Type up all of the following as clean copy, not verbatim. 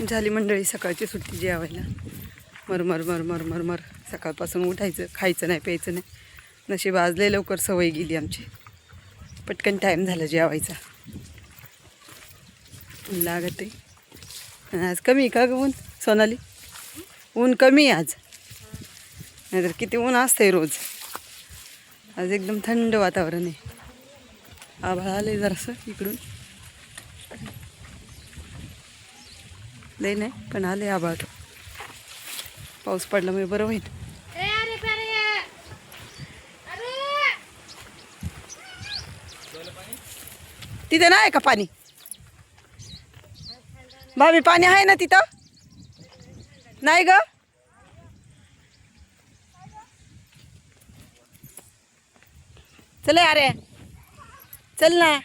झाली मंडळी सकाळची सुट्टी जेवायला. मरमर मरमर मरमर सकाळपासून उठायचं, खायचं नाही, प्यायचं नाही. नशीब आज लय लवकर सवय गेली आमची. पटकन टाईम झाला जेवायचा. लागत आहे आज. कमी का ग ऊन सोनाली? ऊन कमी आहे आज, नाहीतर किती ऊन असतंय रोज. आज एकदम थंड वातावरण आहे. आभाळ आलंय जरासं इकडून, लय नाही पण आले आभाळ. पाऊस पडला म्हणजे बरं होईल. तिथे नाही का पाणी? भाभी पाणी आहे ना तिथं? नाही ग, चल अरे चल ना.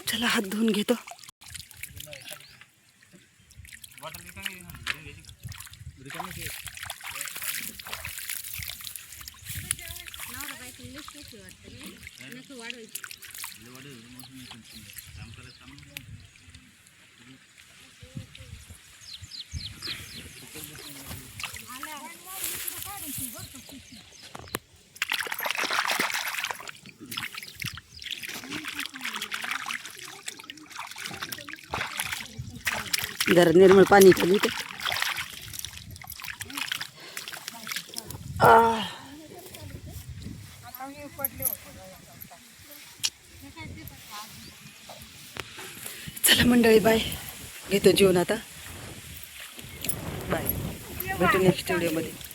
चला हात धुवून घेतो. जरा निर्मळ पाणी खाली ते. चला मंडळी बाय, घेतो जेवण आता. बाय, भेटू नेक्स्ट व्हिडिओमध्ये.